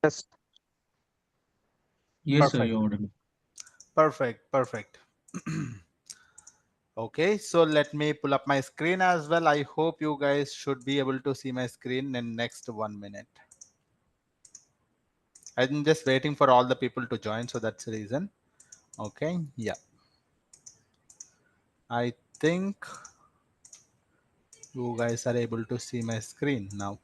Yes. Yes, sir, Perfect. you're audible. Perfect. Perfect. Okay, so let me pull up my screen as well. I hope you guys should be able to see my screen in next 1 minute. I'm just waiting for all the people to join, so that's the reason. Okay, yeah. I think you guys are able to see my screen now.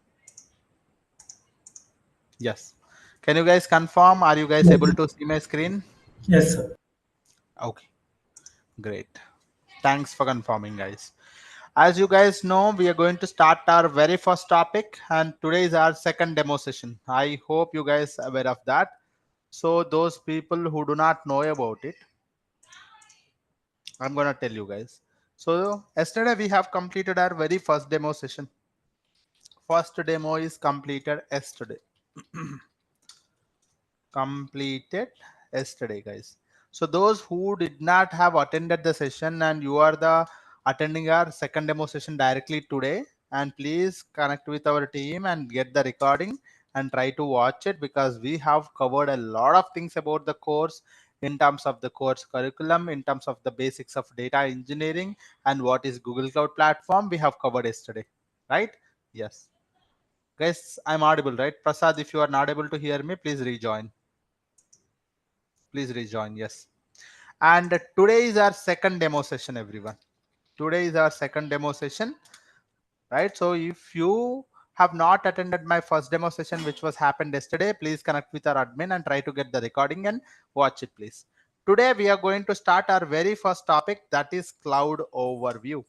Yes. Can you guys confirm? Are you guys Yes, able to see my screen? yes, sir. Okay, great. Thanks for confirming, guys. As you guys know, we are going to start our very first topic, and today is our second demo session. I hope you guys are aware of that. So those people who do not know about it, I'm gonna tell you guys. So yesterday we have completed our very first demo session. First demo is completed yesterday. Completed yesterday, guys. So those who did not have attended the session and you are the attending our second demo session directly today, and please connect with our team and get the recording and try to watch it, because we have covered a lot of things about the course in terms of the course curriculum, in terms of the basics of data engineering, and what is Google Cloud Platform we have covered yesterday, right? Yes, guys, I'm audible, right? Prasad, if you are not able to hear me, please rejoin. Please rejoin. Yes. And today is our second demo session, everyone. Today is our second demo session, right? So if you have not attended my first demo session, which was happened yesterday, please connect with our admin and try to get the recording and watch it, please. Today we are going to start our very first topic, that is cloud overview.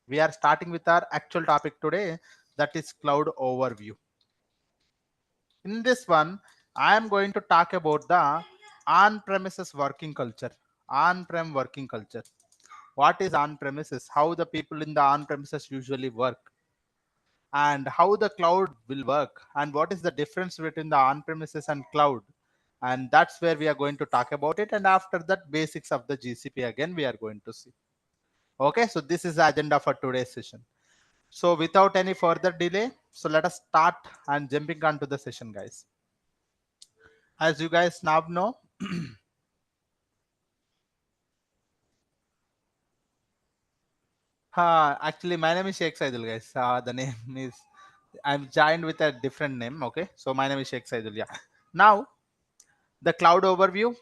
We are starting with our actual topic today, that is cloud overview. In this one, I am going to talk about the on-premises working culture. On-prem working culture. What is on-premises? How the people in the on-premises usually work, and how the cloud will work, and what is the difference between the on-premises and cloud. And that's where we are going to talk about it. And after that, basics of the GCP again we are going to see. Okay, so this is the agenda for today's session. So without any further delay, so let us start and jumping onto the session, guys. As you guys now know, actually my name is Sheikh Saidhul, guys. The name is, I'm joined with a different name. Okay, so my name is Sheikh Saidhul. Yeah. Now the cloud overview.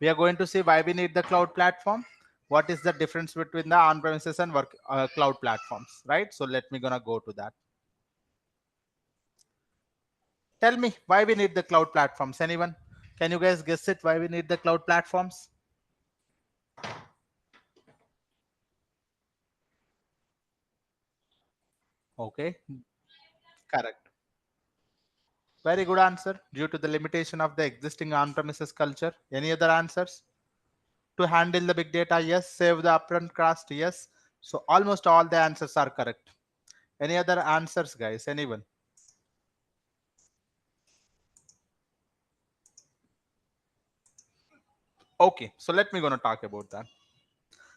We are going to see why we need the cloud platform. What is the difference between the on-premises and work cloud platforms, right? So let me gonna go to that. Tell me why we need the cloud platforms. Anyone? Can you guys guess it? Why we need the cloud platforms? Okay, correct. Very good answer. Due to the limitation of the existing on-premises culture. Any other answers? To handle the big data, yes. Save the upfront cost, yes. So almost all the answers are correct. Any other answers, guys? Anyone? Okay, so let me gonna talk about that.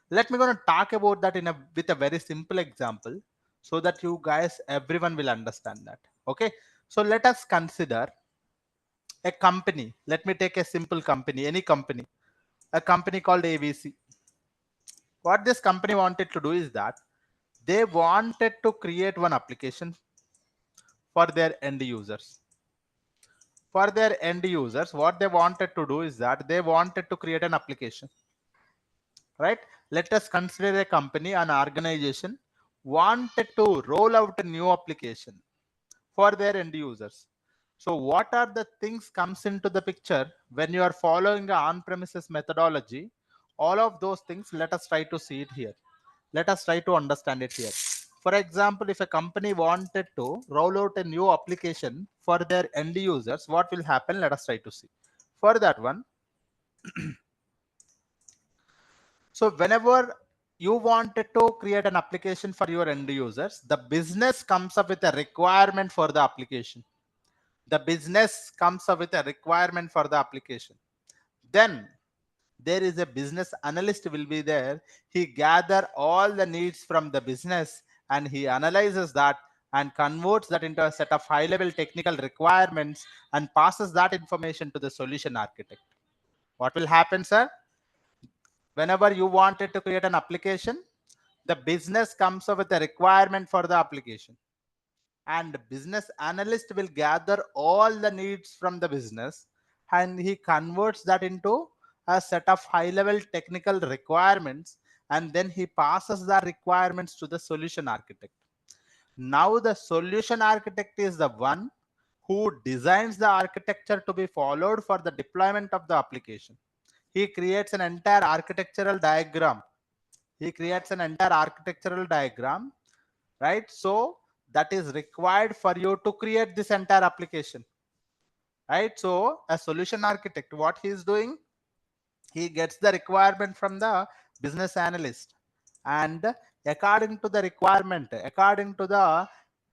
Let me gonna talk about that in a with a very simple example, so that you guys, everyone will understand that. Okay, so let us consider a company. Let me take a simple company, any company, a company called ABC. What this company wanted to do is that they wanted to create one application for their end users. For their end users, what they wanted to do is that they wanted to create an application, right? Let us consider a company, an organization wanted to roll out a new application for their end users. So what are the things comes into the picture when you are following the on-premises methodology? All of those things, let us try to see it here. Let us try to understand it here. For example, if a company wanted to roll out a new application for their end users, what will happen? Let us try to see. For that one, so whenever you wanted to create an application for your end users, the business comes up with a requirement for the application. The business comes up with a requirement for the application. Then there is a business analyst will be there. He gather all the needs from the business and he analyzes that. and converts that into a set of high-level technical requirements and passes that information to the solution architect. What will happen, sir? Whenever you wanted to create an application, the business comes up with a requirement for the application, and the business analyst will gather all the needs from the business, and he converts that into a set of high level technical requirements, and then he passes the requirements to the solution architect. Now the solution architect is the one who designs the architecture to be followed for the deployment of the application. He creates an entire architectural diagram. He creates an entire architectural diagram, right? So that is required for you to create this entire application, right? So a solution architect, what he is doing, he gets the requirement from the business analyst, and according to the requirement, according to the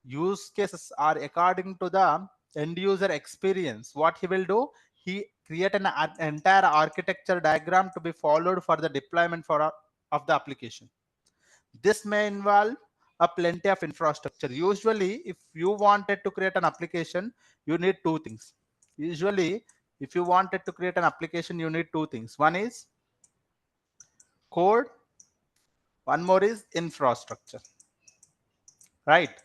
use cases, or according to the end user experience, what he will do, he create an entire architecture diagram to be followed for the deployment of the application. This may involve a plenty of infrastructure. Usually, if you wanted to create an application, you need two things. Usually, if you wanted to create an application, you need two things. One is code, one more is infrastructure, right?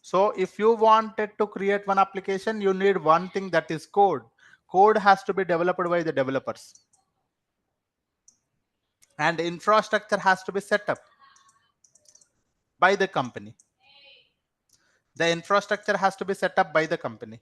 So if you wanted to create one application, you need one thing, that is code. Code has to be developed by the developers, and infrastructure has to be set up by the company. The infrastructure has to be set up by the company,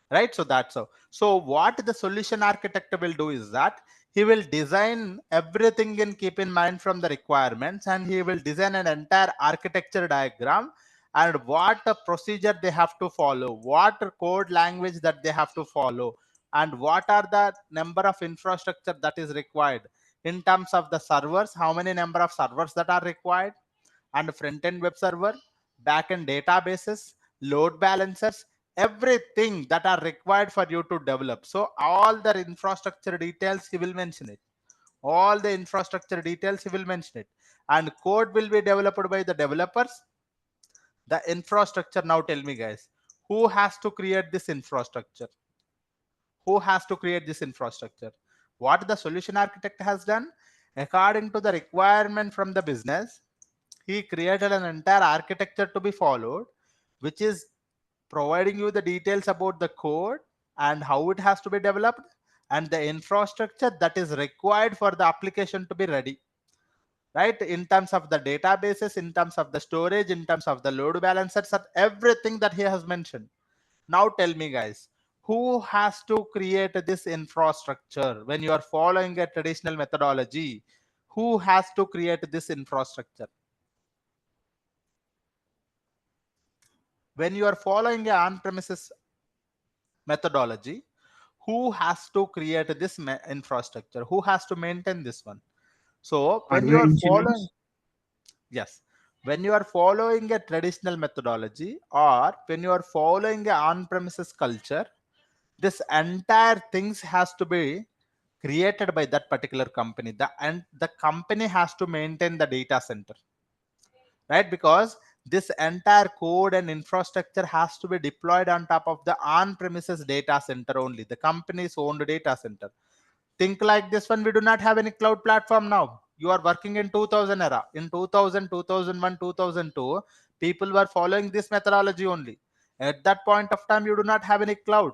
right? So that's so what the solution architect will do is that he will design everything in keep in mind from the requirements, and he will design an entire architecture diagram, and what the procedure they have to follow, what code language that they have to follow, and what are the number of infrastructure that is required in terms of the servers, how many number of servers that are required, and front-end web server, back-end databases, load balancers, everything that are required for you to develop. So all the infrastructure details he will mention it. All the infrastructure details he will mention it. And code will be developed by the developers. The infrastructure, now tell me guys, who has to create this infrastructure? Who has to create this infrastructure? What the solution architect has done, according to the requirement from the business, he created an entire architecture to be followed, which is providing you the details about the code and how it has to be developed, and the infrastructure that is required for the application to be ready, right? In terms of the databases, in terms of the storage, in terms of the load balancers, everything that he has mentioned. Now tell me guys, who has to create this infrastructure when you are following a traditional methodology? Who has to create this infrastructure? When you are following a on-premises methodology, who has to create this infrastructure? Who has to maintain this one? So when you Hardware are following, engineers. yes, when you are following a traditional methodology, or when you are following a on-premises culture, this entire things has to be created by that particular company. The company has to maintain the data center, right? Because this entire code and infrastructure has to be deployed on top of the on-premises data center only, the company's owned data center. Think like this one, we do not have any cloud platform now. You are working in 2000 era. In 2000, 2001, 2002, people were following this methodology only. At that point of time, you do not have any cloud.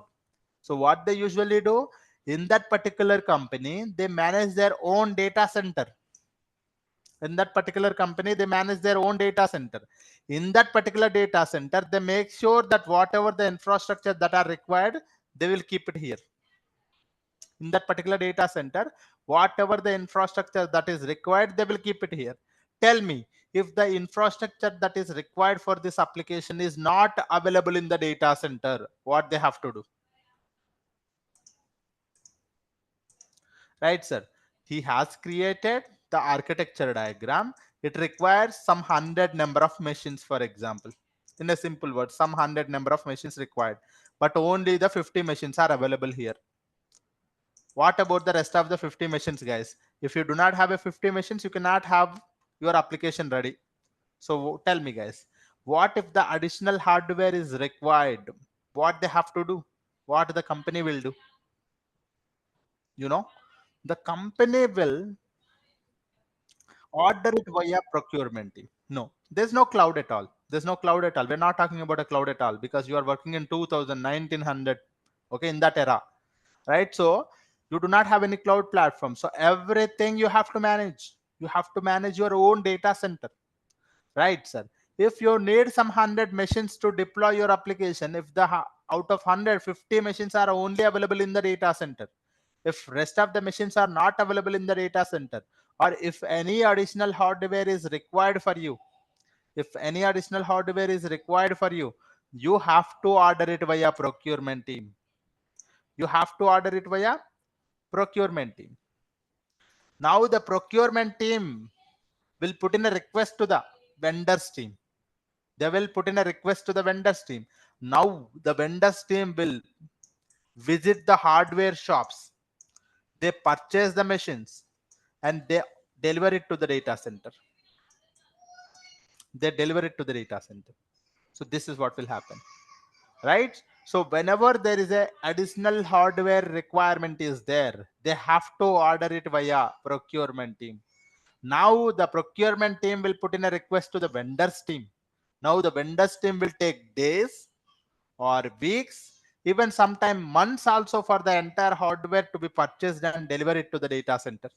So what they usually do, in that particular company, they manage their own data center. In that particular company, they manage their own data center. In that particular data center, they make sure that whatever the infrastructure that are required, they will keep it here. In that particular data center, whatever the infrastructure that is required, they will keep it here. Tell me, if the infrastructure that is required for this application is not available in the data center, what they have to do? Right, sir? He has created the architecture diagram. It requires some 100 number of machines, for example. In a simple word, some 100 number of machines required, but only the 50 machines are available here. What about the rest of the 50 machines, guys? If you do not have a 50 machines, you cannot have your application ready. So tell me guys, What if the additional hardware is required? What they have to do? What the company will do? You know, the company will order it via procurement team. No, there's no cloud at all. There's no cloud at all. We're not talking about a cloud at all because you are working in 2000, okay, in that era, right? So you do not have any cloud platform. So everything you have to manage. You have to manage your own data center, right, sir? If you need some 100 machines to deploy your application, if out of 150 machines are only available in the data center, if rest of the machines are not available in the data center, or if any additional hardware is required for you, if any additional hardware is required for you, you have to order it via procurement team. You have to order it via procurement team. Now the procurement team will put in a request to the vendors team. They will put in a request to the vendors team. Now the vendors team will visit the hardware shops. They purchase the machines and they deliver it to the data center. They deliver it to the data center. So this is what will happen, right? So whenever there is a additional hardware requirement is there, they have to order it via procurement team. Now the procurement team will put in a request to the vendors team. Now the vendors team will take days or weeks, even sometime months also for the entire hardware to be purchased and deliver it to the data center,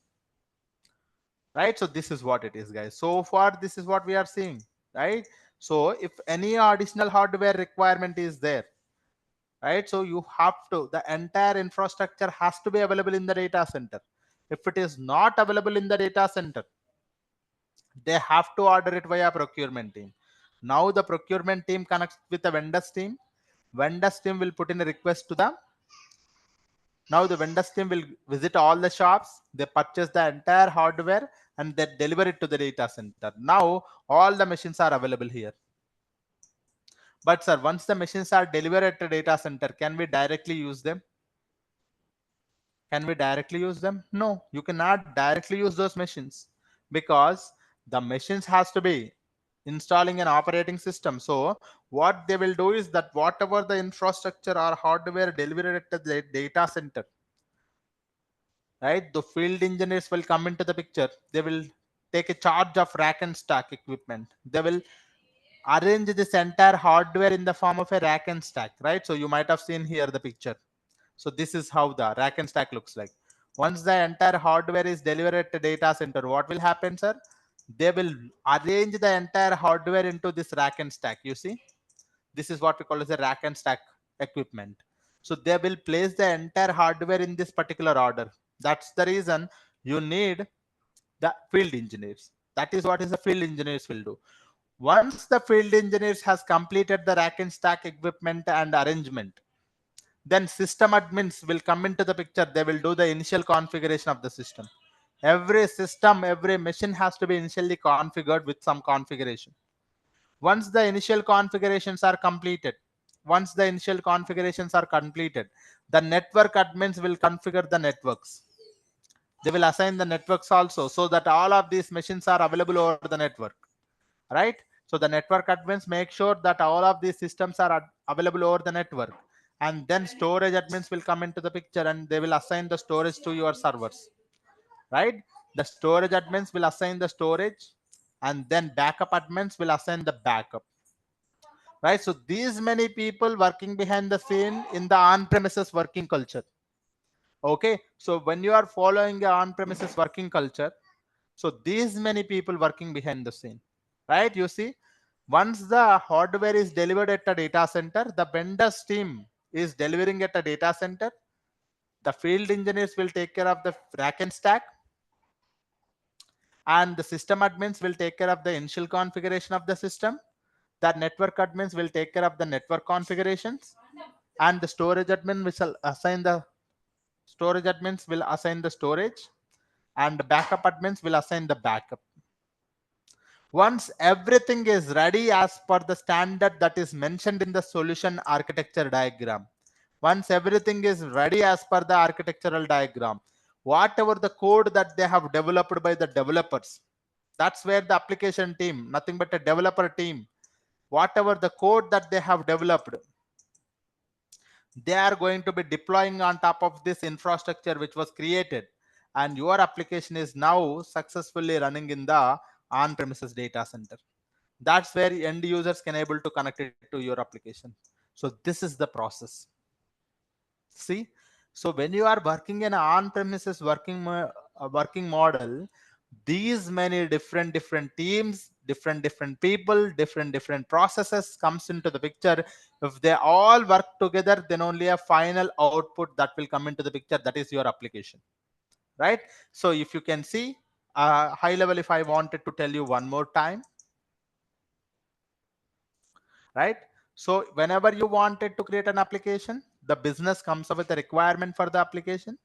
right? So this is what it is, guys. So far this is what we are seeing, right? So if any additional hardware requirement is there, right, so you have to, the entire infrastructure has to be available in the data center. If it is not available in the data center, they have to order it via procurement team. Now the procurement team connects with the vendors team. Vendors team will put in a request to them. Now the vendors team will visit all the shops, they purchase the entire hardware and they deliver it to the data center. Now all the machines are available here. But sir, once the machines are delivered at the data center, can we directly use them? Can we directly use them? No, you cannot directly use those machines because the machines has to be installing an operating system. So what they will do is that whatever the infrastructure or hardware delivered at the data center, right, the field engineers will come into the picture. They will take a charge of rack and stack equipment. They will arrange this entire hardware in the form of a rack and stack, right? So you might have seen here the picture. So this is how the rack and stack looks like. Once the entire hardware is delivered at the data center, what will happen, sir? They will arrange the entire hardware into this rack and stack. You see, this is what we call as a rack and stack equipment. So they will place the entire hardware in this particular order. That's the reason you need the field engineers. That is what is the field engineers will do. Once the field engineers has completed the rack and stack equipment and arrangement, then system admins will come into the picture. They will do the initial configuration of the system. Every system, every machine has to be initially configured with some configuration. Once the initial configurations are completed, the network admins will configure the networks. They will assign the networks also so that all of these machines are available over the network, right? So the network admins make sure that all of these systems are available over the network, and then storage admins will come into the picture and they will assign the storage to your servers, right? The storage admins will assign the storage, and then backup admins will assign the backup, right? So these many people working behind the scene in the on-premises working culture. Okay, so when you are following the on-premises working culture, so these many people working behind the scene, right? You see, once the hardware is delivered at a data center, the vendors team is delivering at a data center. The field engineers will take care of the rack and stack, and the system admins will take care of the initial configuration of the system. The network admins will take care of the network configurations, and the storage admin will assign the storage admins will assign the storage, and the backup admins will assign the backup. Once everything is ready as per the standard that is mentioned in the solution architecture diagram, once everything is ready as per the architectural diagram, whatever the code that they have developed by the developers, that's where the application team, nothing but a developer team, whatever the code that they have developed, they are going to be deploying on top of this infrastructure which was created, and your application is now successfully running in the on-premises data center. That's where end users can able to connect it to your application. So this is the process. See, so when you are working in an on-premises working model, these many different teams, different people, different processes comes into the picture. If they all work together, then only a final output that will come into the picture. That is your application, right? So if you can see, high level, if I wanted to tell you one more time, right? So whenever you wanted to create an application, the business comes up with a requirement for the application.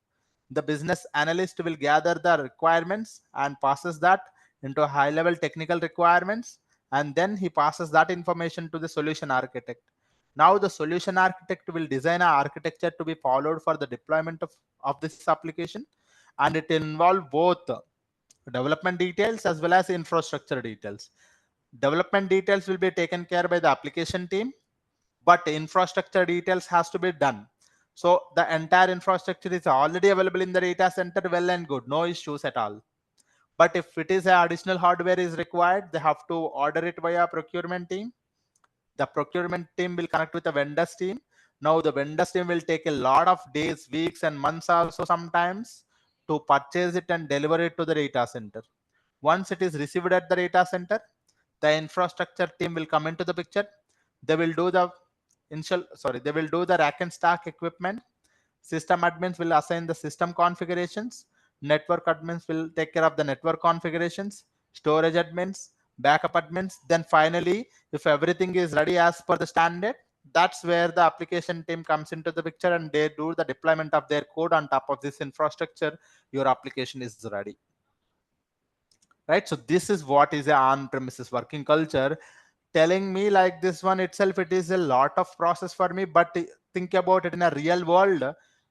The business analyst will gather the requirements and passes that into high level technical requirements, and then he passes that information to the solution architect. Now the solution architect will design an architecture to be followed for the deployment of this application, and it involve both development details as well as infrastructure details. Development details will be taken care by the application team, but infrastructure details has to be done. So the entire infrastructure is already available in the data center, well and good, no issues at all. But if it is a additional hardware is required, they have to order it via procurement team. The procurement team will connect with the vendors team. Now the vendors team will take a lot of days, weeks and months also sometimes to purchase it and deliver it to the data center. Once it is received at the data center, the infrastructure team will come into the picture. They will do the they will do the rack and stack equipment. System admins will assign the system configurations. Network admins will take care of the network configurations. Storage admins, backup admins. Then finally, if everything is ready as per the standard, that's where the application team comes into the picture and they do the deployment of their code on top of this infrastructure. Your application is ready, right? So this is what is a on-premises working culture. Telling me like this one itself, it is a lot of process for me, but think about it in a real world,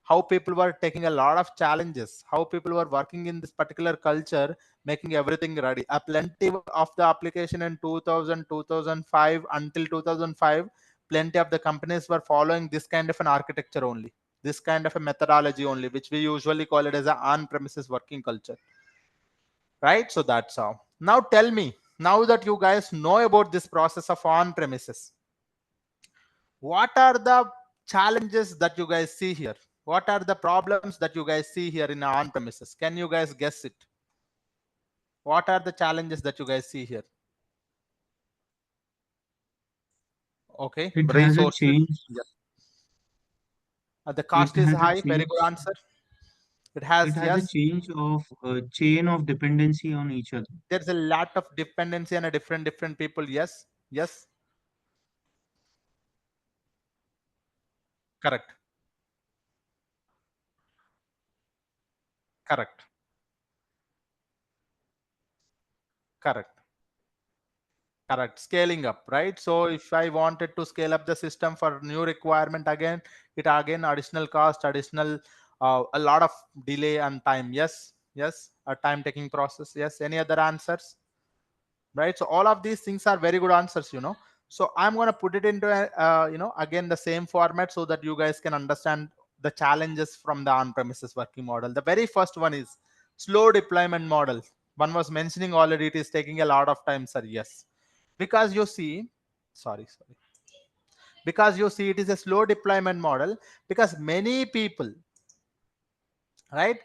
how people were taking a lot of challenges, how people were working in this particular culture, making everything ready. A plenty of the application in 2000 2005 until 2005, plenty of the companies were following this kind of an architecture only, this kind of a methodology only, which we usually call it as a on-premises working culture, right? So that's how. Now tell me, now that you guys know about this process of on premises, what are the challenges that you guys see here? What are the problems that you guys see here in on premises? Can you guys guess it? What are the challenges that you guys see here? Okay, It has a resources. change. Yeah. The It cost is has a high. Very good change. answer. It It has, has a yes. change of a chain of dependency on each other. There's a lot of dependency on a different people. Yes, yes, correct, correct, correct. Correct. Scaling up, right? So if I wanted to scale up the system for new requirement again, it again additional cost, additional a lot of delay and time. Yes, yes, a time taking process. Yes. Any other answers? Right. So all of these things are very good answers. So I'm going to put it into again the same format so that you guys can understand the challenges from the on-premises working model. The very first one is slow deployment model. One was mentioning already, it is taking a lot of time, sir. Yes, because you see, sorry, because you see it is a slow deployment model, because many people, right,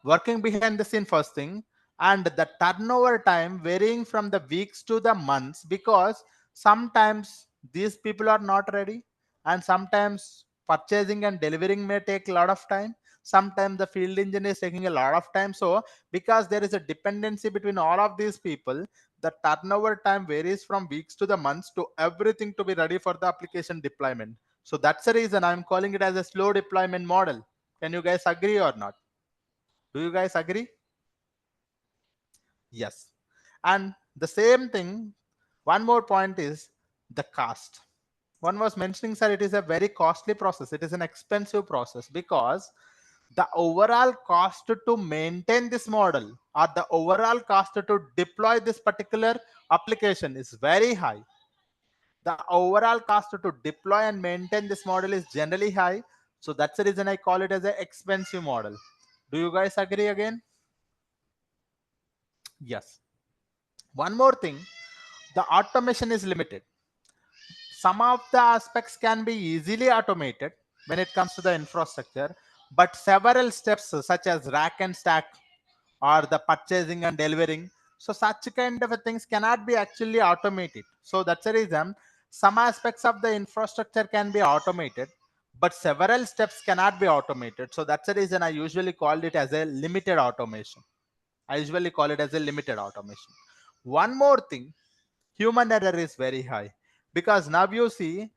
working behind the scene first thing, and the turnover time varying from the weeks to the months, because sometimes these people are not ready, and sometimes purchasing and delivering may take a lot of time, sometimes the field engineer is taking a lot of time. So because there is a dependency between all of these people, the turnover time varies from weeks to the months to everything to be ready for the application deployment. So that's the reason I'm calling it as a slow deployment model. Can you guys agree or not? Do you guys agree? Yes. And the same thing, one more point is the cost. One was mentioning, sir, it is a very costly process. It is an expensive process because the overall cost to maintain this model or the overall cost to deploy this particular application is very high. The overall cost to deploy and maintain this model is generally high. So that's the reason I call it as an expensive model. Do you guys agree again? Yes. One more thing, the automation is limited. Some of the aspects can be easily automated when it comes to the infrastructure, but several steps such as rack and stack or the purchasing and delivering, so such kind of things cannot be actually automated. So that's the reason some aspects of the infrastructure can be automated, but several steps cannot be automated. So that's the reason I usually call it as a limited automation. I usually call it as a limited automation. One more thing, human error is very high, because now you see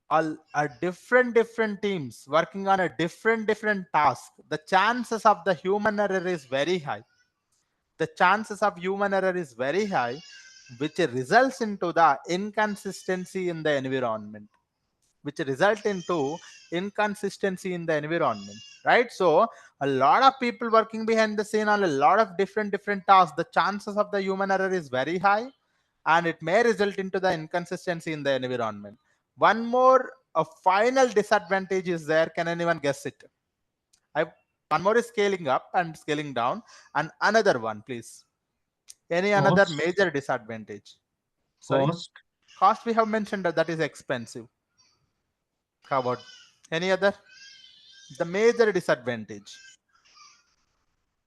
a different teams working on a different task. The chances of the human error is very high. The chances of human error is very high, which results into the inconsistency in the environment, which result into inconsistency in the environment, right? So a lot of people working behind the scene on a lot of different tasks, the chances of the human error is very high, and it may result into the inconsistency in the environment. One more, a final disadvantage is there. Can anyone guess it? I One more is scaling up and scaling down, and another one, please. Any another Cost, major disadvantage? Sorry, cost, cost we have mentioned that is expensive, covered. Any other? The major disadvantage,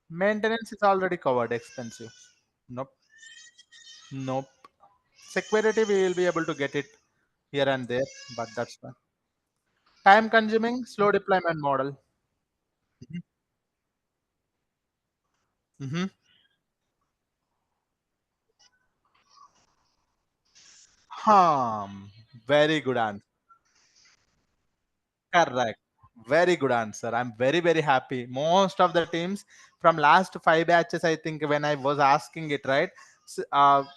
maintenance is already covered, expensive. Nope, nope. Security we will be able to get it here and there, but that's fine. Time consuming, slow deployment model. Mhm. Mhm. Very good answer. Correct. Very good answer. I'm very happy. Most of the teams from last five batches, I think when I was asking it, right?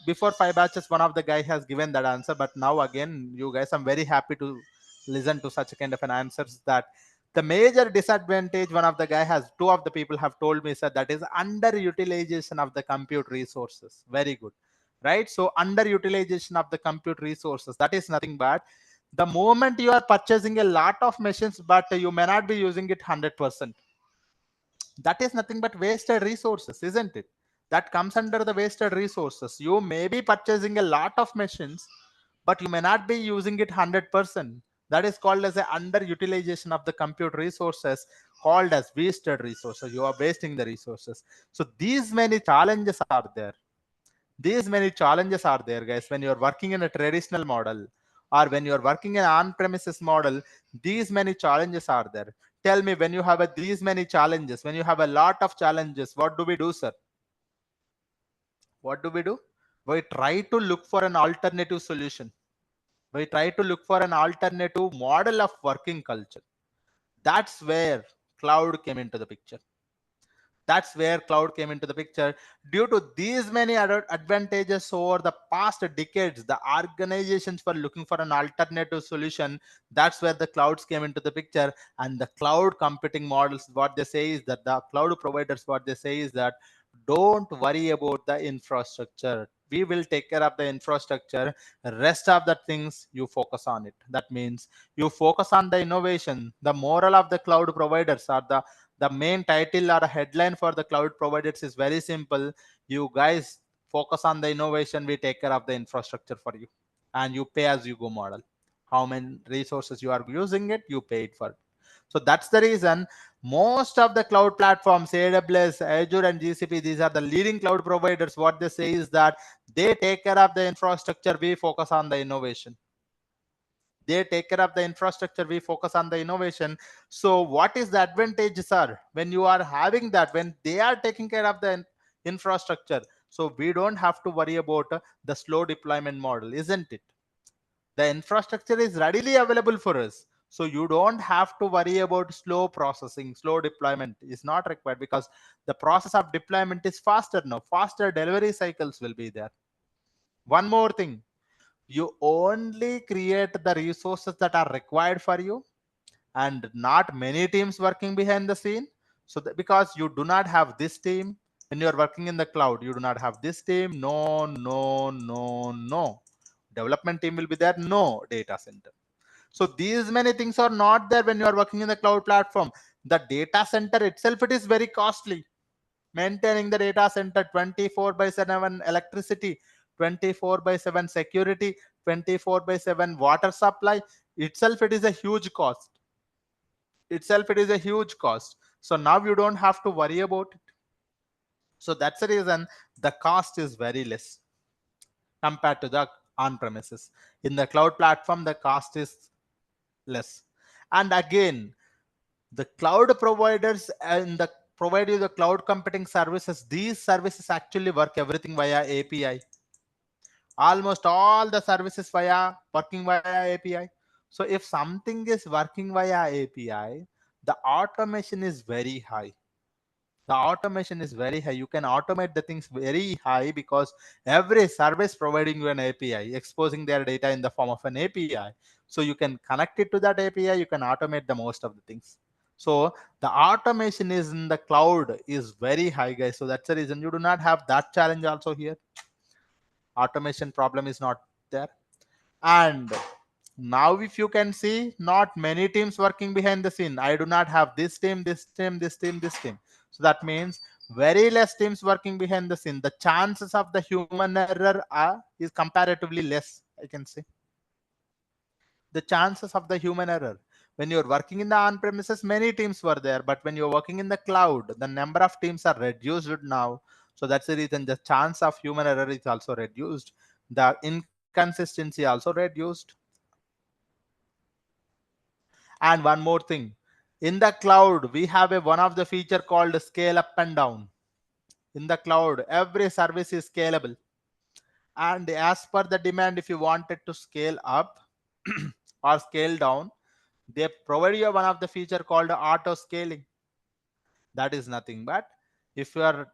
Before five batches, one of the guy has given that answer, but now again, you guys, I'm very happy to listen to such kind of an answers. That the major disadvantage, one of the guy has, two of the people have told me, sir, that is underutilization of the compute resources. Very good, right? So underutilization of the compute resources, that is nothing but the moment you are purchasing a lot of machines but you may not be using it 100%, that is nothing but wasted resources, isn't it? That comes under the wasted resources. You may be purchasing a lot of machines but you may not be using it 100%. That is called as a underutilization of the compute resources, called as wasted resources. You are wasting the resources. So these many challenges are there. These many challenges are there, guys, when you're working in a traditional model or when you're working in an on-premises model. These many challenges are there. Tell me, when you have these many challenges, when you have a lot of challenges, what do we do, sir? What do? We try to look for an alternative solution. We try to look for an alternative model of working culture. That's where cloud came into the picture. That's where cloud came into the picture. Due to these many other advantages over the past decades, the organizations were looking for an alternative solution. That's where the clouds came into the picture. And the cloud computing models, what they say is that the cloud providers, what they say is that don't worry about the infrastructure. We will take care of the infrastructure. Rest of the things you focus on it. That means you focus on the innovation. The moral of the cloud providers, are the main title or a headline for the cloud providers is very simple. You guys focus on the innovation, we take care of the infrastructure for you, and you pay as you go model. How many resources you are using it, you pay it for it. So that's the reason most of the cloud platforms, AWS, Azure, and GCP, these are the leading cloud providers. What they say is that they take care of the infrastructure, we focus on the innovation. They take care of the infrastructure, we focus on the innovation. So what is the advantage, sir, when you are having that, when they are taking care of the infrastructure? So we don't have to worry about the slow deployment model, isn't it? The infrastructure is readily available for us, so you don't have to worry about slow processing. Slow deployment is not required because the process of deployment is faster now. Faster delivery cycles will be there. One more thing, you only create the resources that are required for you, and not many teams working behind the scene. So that, because you do not have this team, when you are working in the cloud, you do not have this team. No, no, no, no. Development team will be there? No, data center. So these many things are not there when you are working in the cloud platform. The data center itself, it is very costly. Maintaining the data center 24 by 7 electricity, 24 by 7 security, 24 by 7 water supply, itself it is a huge cost. Itself it is a huge cost. So now you don't have to worry about it. So that's the reason the cost is very less compared to the on-premises. In the cloud platform, the cost is less. And again, the cloud providers and the provide you the cloud computing services. These services actually work everything via API. Almost all the services working via API. So if something is working via API, the automation is very high. The automation is very high. You can automate the things very high because every service providing you an API, exposing their data in the form of an API. So you can connect it to that API, you can automate the most of the things. So the automation is in the cloud is very high, guys. So that's the reason you do not have that challenge also here. Automation problem is not there. And now if you can see, not many teams working behind the scene. I do not have this team, this team, this team, this team. So that means very less teams working behind the scene. The chances of the human error is comparatively less, I can say. The chances of the human error, when you're working in the on premises, many teams were there, but when you're working in the cloud, the number of teams are reduced now. So that's the reason the chance of human error is also reduced, the inconsistency also reduced. And one more thing, in the cloud we have a one of the feature called scale up and down. In the cloud every service is scalable, and as per the demand, if you wanted to scale up or scale down, they provide you one of the feature called auto scaling. That is nothing but, if your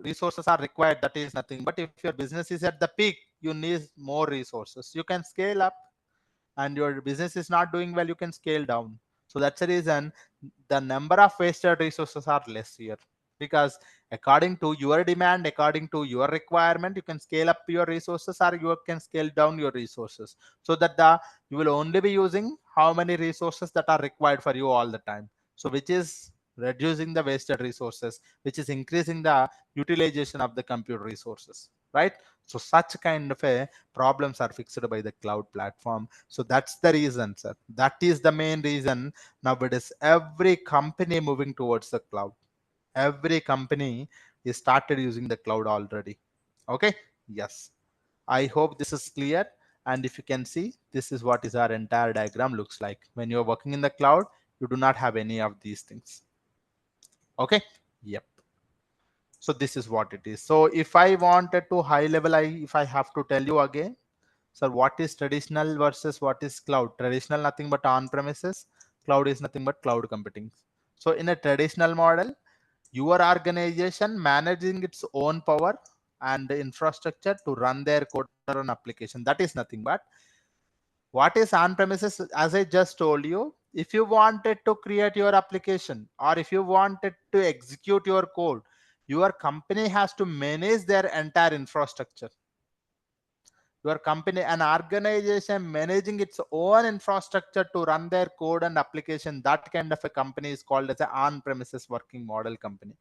resources are required, that is nothing but, if your business is at the peak, you need more resources, you can scale up. And your business is not doing well, you can scale down. So that's the reason the number of wasted resources are less here, because according to your demand, according to your requirement, you can scale up your resources or you can scale down your resources, so that the you will only be using how many resources that are required for you all the time. So which is reducing the wasted resources, which is increasing the utilization of the compute resources, right? So such kind of a problems are fixed by the cloud platform. So that's the reason, sir. That is the main reason nowadays every company moving towards the cloud. Every company is started using the cloud already. Okay. Yes. I hope this is clear. And if you can see, this is what is our entire diagram looks like. When you're working in the cloud, you do not have any of these things. Okay. Yep. So this is what it is. So if I wanted to high level, if I have to tell you again, so what is traditional versus what is cloud? Traditional nothing but on premises. Cloud is nothing but cloud computing. So in a traditional model, your organization managing its own power and infrastructure to run their code or an application. That is nothing but, what is on premises? As I just told you, if you wanted to create your application or if you wanted to execute your code, your company has to manage their entire infrastructure. Your company, an organization managing its own infrastructure to run their code and application, that kind of a company is called as an on-premises working model company.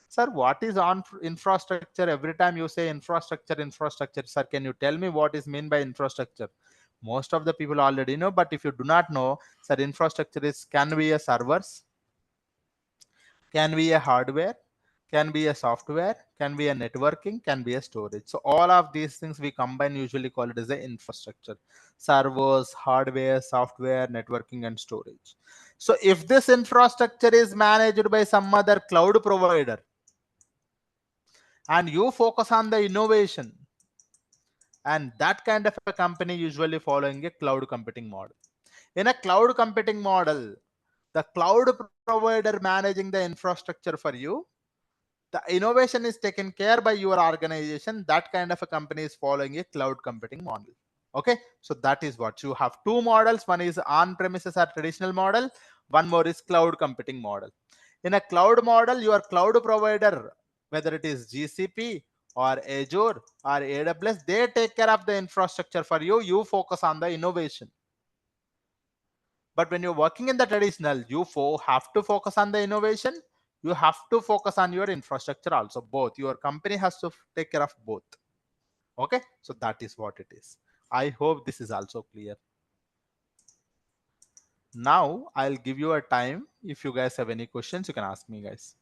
Sir, what is on infrastructure? Every time you say infrastructure, sir, can you tell me what is mean by infrastructure? Most of the people already know, but if you do not know, sir, infrastructure is can be a servers, can be a hardware, can be a software, can be a networking, can be a storage. So all of these things we combine, usually call it as a infrastructure. Servers, hardware, software, networking, and storage. So if this infrastructure is managed by some other cloud provider and you focus on the innovation, and that kind of a company usually following a cloud computing model. In a cloud computing model, the cloud provider managing the infrastructure for you, the innovation is taken care by your organization. That kind of a company is following a cloud computing model. Okay, so that is what you have. Two models, one is on premises or traditional model, one more is cloud computing model. In a cloud model, your cloud provider, whether it is GCP or Azure or AWS, they take care of the infrastructure for you. You focus on the innovation. But when you're working in the traditional, you have to focus on the innovation. You have to focus on your infrastructure also. Both. Your company has to take care of both. Okay. So that is what it is. I hope this is also clear. Now I'll give you a time. If you guys have any questions, you can ask me, guys.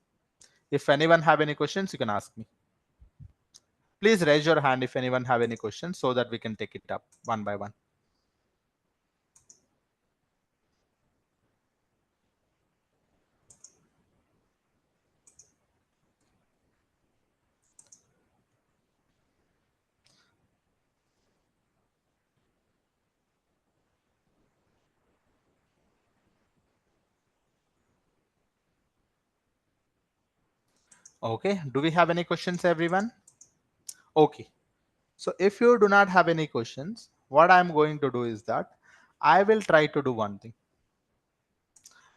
If anyone have any questions, you can ask me. Please raise your hand if anyone have any questions so that we can take it up one by one. Okay. Do we have any questions, everyone? Okay. So if you do not have any questions, what I'm going to do is that I will try to do one thing.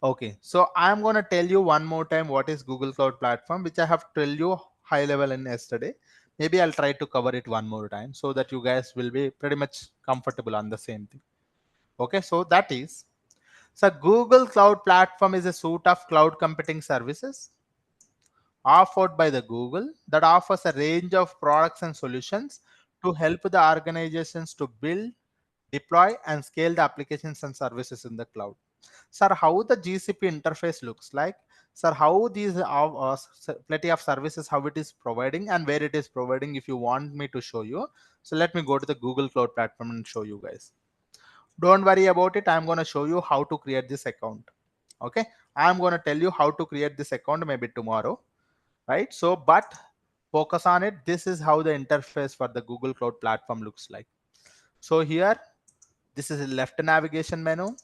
Okay. So I'm going to tell you one more time what is Google Cloud Platform, which I have told you high level in yesterday. Maybe I'll try to cover it one more time so that you guys will be pretty much comfortable on the same thing. Okay. So that is, so Google Cloud Platform is a suite of cloud computing services offered by the Google that offers a range of products and solutions to help the organizations to build, deploy, and scale the applications and services in the cloud. Sir, how the GCP interface looks like? Sir, how these plenty of services, how it is providing and where it is providing, if you want me to show you. So let me go to the Google Cloud Platform and show you guys. Don't worry about it. I'm going to show you how to create this account. Okay. I'm going to tell you how to create this account maybe tomorrow. Right. So, but focus on it. This is how the interface for the Google Cloud Platform looks like. So here, this is a left navigation menu.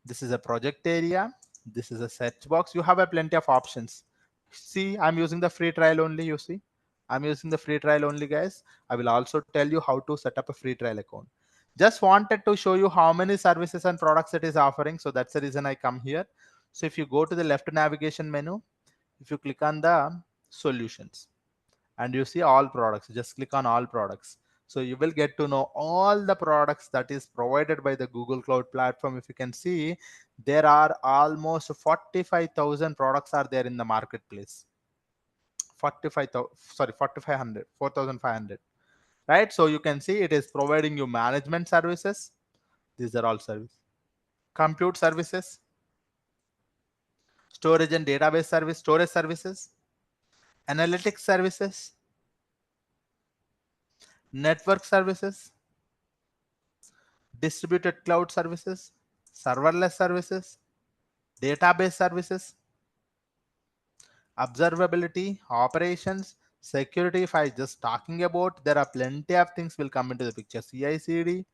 This is a project area. This is a search box. You have a plenty of options. See, I'm using the free trial only. You see, I'm using the free trial only, guys. I will also tell you how to set up a free trial account. Just wanted to show you how many services and products it is offering. So that's the reason I come here. So if you go to the left navigation menu, if you click on the solutions, and you see all products, just click on all products. So you will get to know all the products that is provided by the Google Cloud Platform. If you can see, there are almost 45,000 products are there in the marketplace. 45,000, sorry, 4,500, 4,500, right? So you can see it is providing you management services. These are all services. Compute services, storage and database service, storage services, analytics services, network services, distributed cloud services, serverless services, database services, observability, operations, security. If I just talking about, there are plenty of things will come into the picture. CI/CD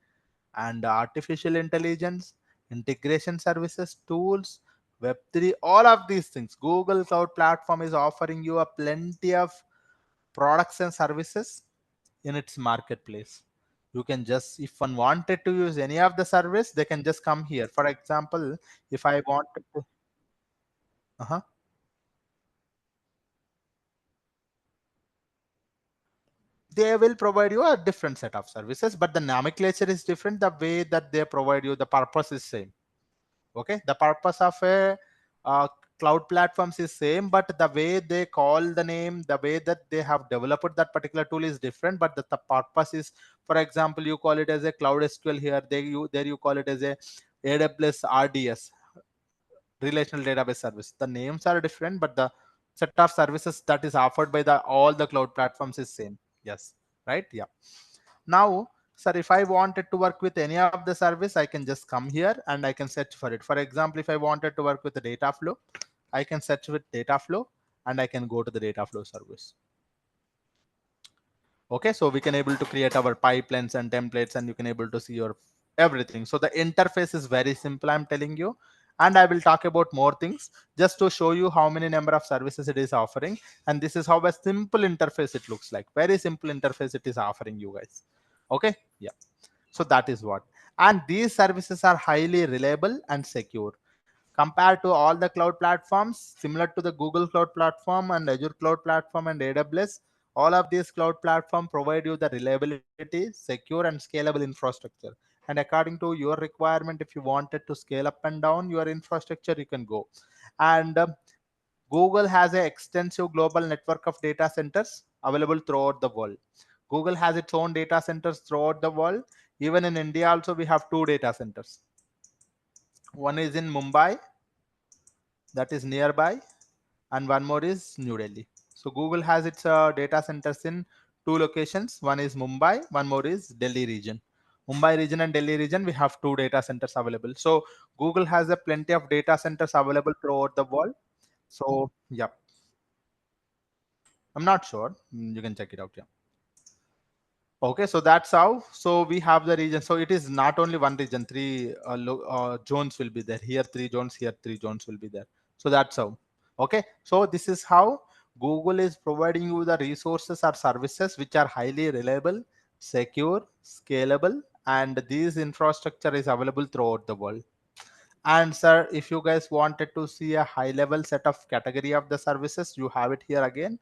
and artificial intelligence, integration services, tools, Web3, all of these things. Google Cloud Platform is offering you a plenty of products and services in its marketplace. You can just, if one wanted to use any of the service, they can just come here. For example, if I wanted to, uh-huh, they will provide you a different set of services, but the nomenclature is different. The way that they provide you, the purpose is same. Okay, the purpose of a uh, cloud platforms is same, but the way they call the name, the way that they have developed that particular tool is different, but the purpose is, for example, you call it as a cloud SQL here, there you call it as a AWS RDS, relational database service. The names are different, but the set of services that is offered by the all the cloud platforms is same. Yes, right. Yeah. Now, sir, if I wanted to work with any of the service, I can just come here and I can search for it. For example, if I wanted to work with the data flow, I can search with data flow and I can go to the data flow service. Okay, so we can able to create our pipelines and templates, and you can able to see your everything. So the interface is very simple, I'm telling you. And I will talk about more things just to show you how many number of services it is offering. And this is how a simple interface it looks like. Very simple interface it is offering you guys. Okay, yeah. So that is what. And these services are highly reliable and secure compared to all the cloud platforms, similar to the Google Cloud Platform and Azure Cloud Platform and AWS. All of these cloud platform provide you the reliability, secure and scalable infrastructure. And according to your requirement, if you wanted to scale up and down your infrastructure, you can go. And Google has an extensive global network of data centers available throughout the world. Google has its own data centers throughout the world. Even in India, also we have two data centers. One is in Mumbai, that is nearby, and one more is New Delhi. So Google has its data centers in two locations. One is Mumbai, one more is Delhi region. Mumbai region and Delhi region, we have two data centers available. So Google has a plenty of data centers available throughout the world. So yeah, I'm not sure. You can check it out. Yeah. Okay, so that's how. So we have the region. So it is not only one region. Three zones will be there. Here three zones. Here three zones will be there. So that's how. Okay, so this is how Google is providing you the resources or services which are highly reliable, secure, scalable, and these infrastructure is available throughout the world. And sir, if you guys wanted to see a high level set of category of the services, you have it here again.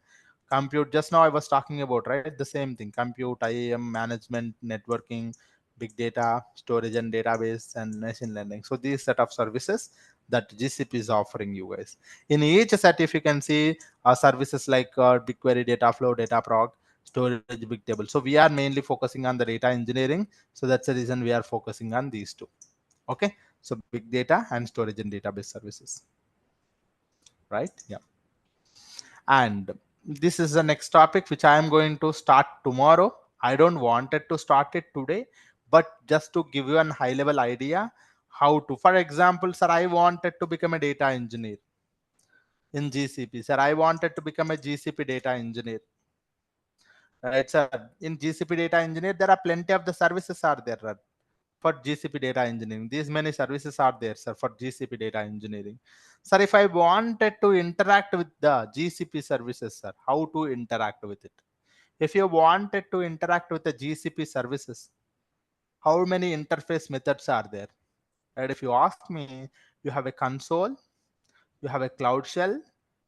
Compute, just now I was talking about, right? The same thing, compute, IAM, management, networking, big data, storage and database, and machine learning. So these set of services that GCP is offering you guys. In each set, if you can see services like BigQuery, Dataflow, Dataprog, storage, Bigtable. So we are mainly focusing on the data engineering. So that's the reason we are focusing on these two. Okay, so big data and storage and database services, right? Yeah. And this is the next topic which I am going to start tomorrow. I don't wanted to start it today, but just to give you an high level idea how to, for example, sir, I wanted to become a data engineer in GCP. Sir, I wanted to become a GCP data engineer. Right, sir. In GCP data engineer, there are plenty of the services are there, right, for GCP data engineering. These many services are there, sir, for GCP data engineering. Sir, if I wanted to interact with the GCP services, sir, how to interact with it? If you wanted to interact with the GCP services, how many interface methods are there? Right? If you ask me, you have a console, you have a cloud shell,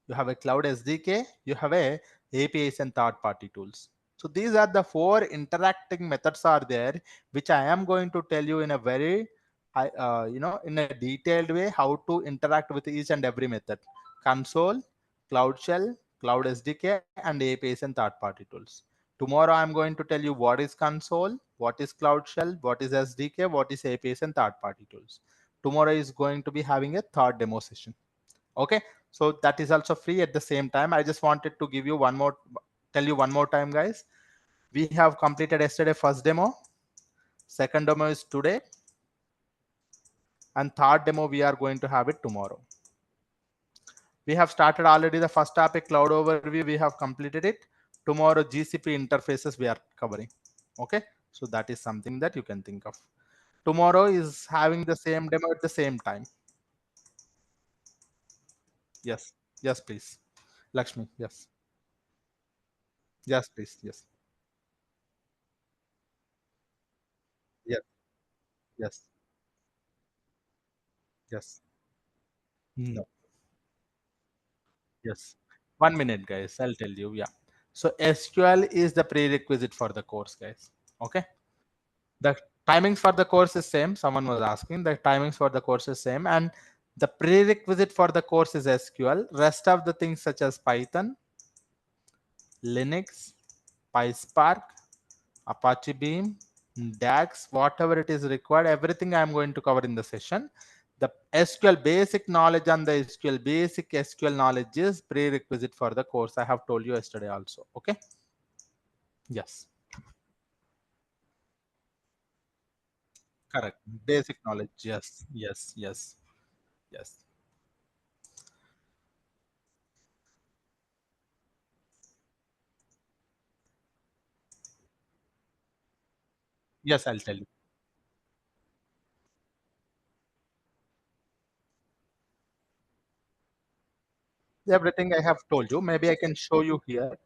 you have a cloud SDK, you have a APIs and third party tools. So these are the four interacting methods are there, which I am going to tell you in a very in a detailed way how to interact with each and every method: console, cloud shell, cloud SDK, and APIs and third party tools. Tomorrow I'm going to tell you what is console, what is cloud shell, what is SDK, what is APIs and third party tools. Tomorrow is going to be having a third demo session. Okay, so that is also free. At the same time, I just wanted to give you one more, tell you one more time, guys. We have completed yesterday first demo, second demo is today, and third demo we are going to have it tomorrow. We have started already the first topic, cloud overview. We have completed it. Tomorrow GCP interfaces we are covering. Okay, so that is something that you can think of. Tomorrow is having the same demo at the same time. Yes, yes, please, Lakshmi. Yes, yes, please. Yes, yes, yes, yes. No. Yes. 1 minute, guys. I'll tell you. Yeah. So SQL is the prerequisite for the course, guys. Okay. The timings for the course is same. Someone was asking. The timings for the course is same, and the prerequisite for the course is SQL. Rest of the things such as Python, Linux, PySpark, Apache Beam, DAX, whatever it is required, everything I am going to cover in the session. The SQL basic knowledge on the SQL, basic SQL knowledge is prerequisite for the course. I have told you yesterday also. Okay. Yes. Correct. Basic knowledge. Yes. Yes. Yes. Yes. Yes. I'll tell you. Everything I have told you. Maybe I can show you here.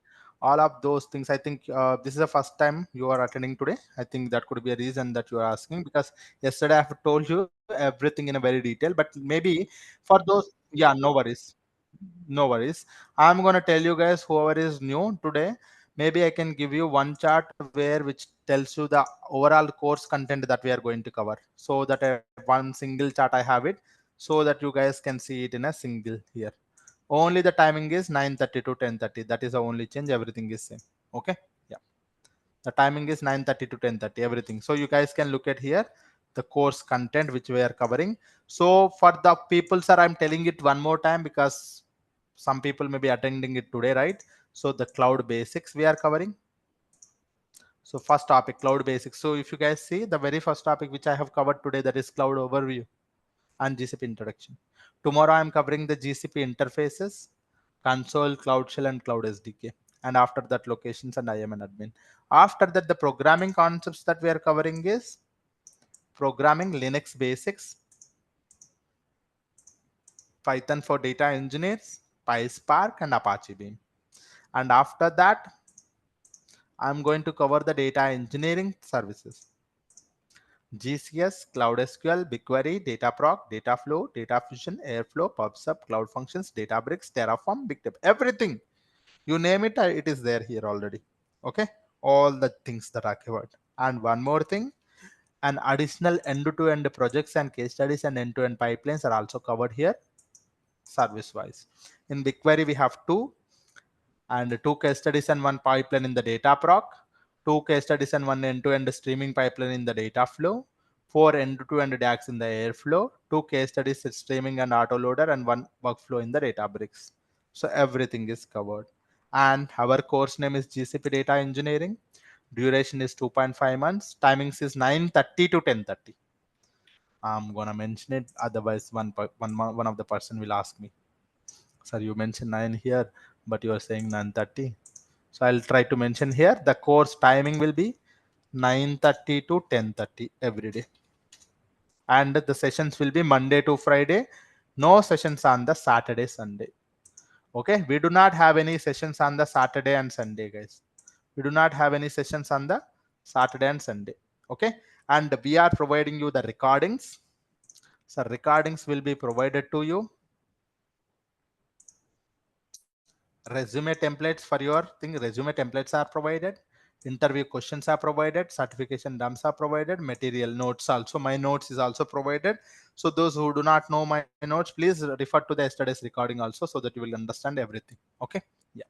All of those things. I think this is the first time you are attending today. I think that could be a reason that you are asking, because yesterday I have told you everything in a very detail. But maybe for those, yeah, no worries, no worries. I'm gonna tell you guys, whoever is new today. maybe I can give you one chart where which tells you the overall course content that we are going to cover, so that one single chart I have it, so that you guys can see it in a single here. Only the timing is 9:30 to 10:30. That is the only change. Everything is same. Okay. Yeah. The timing is 9:30 to 10:30. Everything. So you guys can look at here the course content which we are covering. So for the people, sir, I'm telling it one more time because some people may be attending it today, right? So the cloud basics we are covering. So first topic, cloud basics. So if you guys see the very first topic which I have covered today, that is cloud overview and GCP introduction. Tomorrow I'm covering the GCP interfaces, console, Cloud Shell, and Cloud SDK. And after that, locations and I am an admin. After that, the programming concepts that we are covering is programming Linux basics, Python for data engineers, PySpark, and Apache Beam. And after that, I'm going to cover the data engineering services. GCS, Cloud SQL, BigQuery, Dataproc, Dataflow, Data Fusion, Airflow, PubSub, Cloud Functions, Databricks, Terraform, BigTable, everything. You name it, it is there here already. Okay, all the things that are covered. And one more thing, an additional end-to-end projects and case studies and end-to-end pipelines are also covered here, service-wise. In BigQuery, we have two, and two case studies and one pipeline in the Dataproc, two case studies and one end-to-end streaming pipeline in the Dataflow, four end-to-end DAX in the Airflow, two case studies with streaming and autoloader, and one workflow in the Databricks. So everything is covered. And our course name is GCP Data Engineering. Duration is 2.5 months. Timings is 9:30 to 10:30. I'm gonna mention it. Otherwise, one of the person will ask me, sir, you mentioned 9 here, but you are saying 9:30. So I'll try to mention here the course timing will be 9:30 to 10:30 every day. And the sessions will be Monday to Friday. No sessions on the Saturday, Sunday. Okay. We do not have any sessions on the Saturday and Sunday, guys. We do not have any sessions on the Saturday and Sunday. Okay. And we are providing you the recordings. So recordings will be provided to you. Resume templates for your thing, resume templates are provided, interview questions are provided, certification dumps are provided, material notes also, my notes is also provided. So those who do not know my notes, please refer to the yesterday's recording also, so that you will understand everything. Okay. Yeah.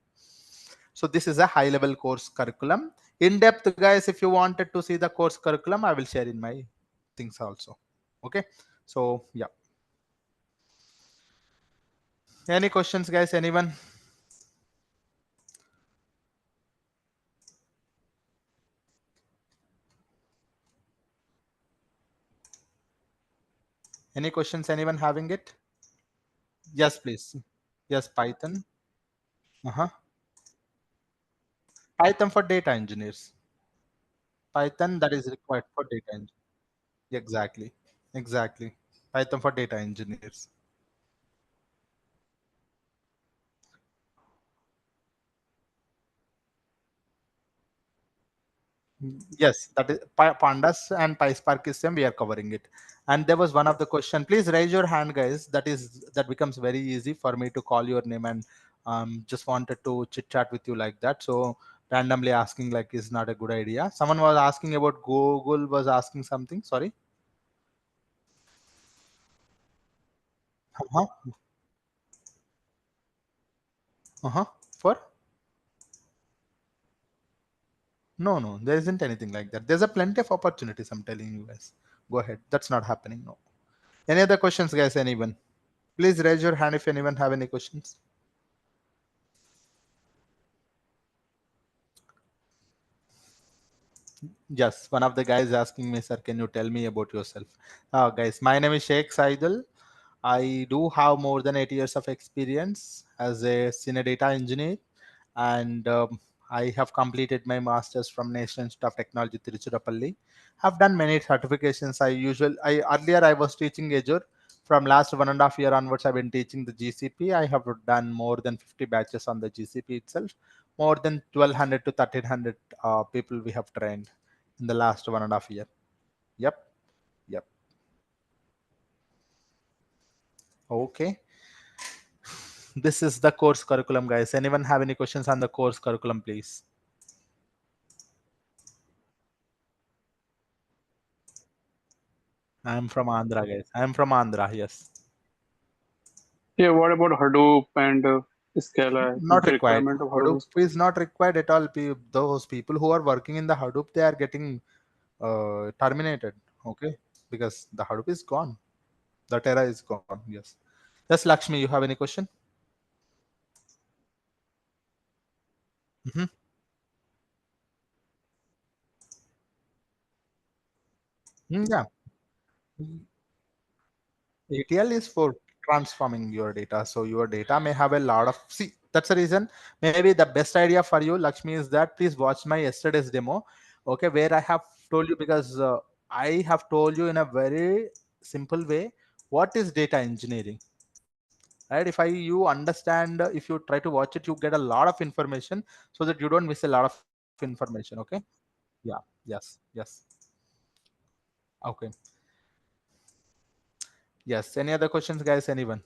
So this is a high level course curriculum. In depth, guys, if you wanted to see the course curriculum, I will share in my things also. Okay. So yeah, any questions, guys? Anyone? Any questions? Anyone having it? Yes, please. Yes, Python. Uh-huh. Python for data engineers. Python that is required for data engineers. Exactly. Exactly. Python for data engineers. Yes, that is pandas and PySpark is same. We are covering it. And there was one of the question. Please raise your hand, guys. That becomes very easy for me to call your name and just wanted to chit chat with you like that. So randomly asking like is not a good idea. Someone was asking about Google was asking something. Sorry. Uh-huh. Uh-huh. For no, no, there isn't anything like that. There's a plenty of opportunities. I'm telling you guys. Go ahead. That's not happening. No. Any other questions, guys? Anyone? Please raise your hand if anyone have any questions. Yes, one of the guys asking me, sir, can you tell me about yourself? Guys, my name is Sheikh Saidhul. I do have more than 8 years of experience as a senior data engineer, and I have completed my masters from National Institute of Technology, Tiruchirappalli. Have done many certifications. I earlier I was teaching Azure. From last 1.5 year onwards, I've been teaching the GCP. I have done more than 50 batches on the GCP itself. More than 1,200 to 1,300 people we have trained in the last 1.5 year. Yep, yep. Okay. This is the course curriculum, guys. Anyone have any questions on the course curriculum, please? I'm from Andhra, guys. I'm from Andhra. Yes. Yeah, what about Hadoop and Scala? Is Not the required. requirement of Hadoop Hadoop? is not required at all. Those people who are working in the Hadoop, they are getting terminated. Okay, because the Hadoop is gone. That era is gone. Yes. Yes, Lakshmi, you have any question? Hmm. Yeah. ETL is for transforming your data. So your data may have a lot of, see, that's the reason. Maybe the best idea for you, Lakshmi, is that please watch my yesterday's demo. Okay, where I have told you, because I have told you in a very simple way what is data engineering. Right? If you understand, if you try to watch it, you get a lot of information so that you don't miss a lot of information. Okay. Yeah. Yes. Yes. Okay. Yes. Any other questions, guys? Anyone?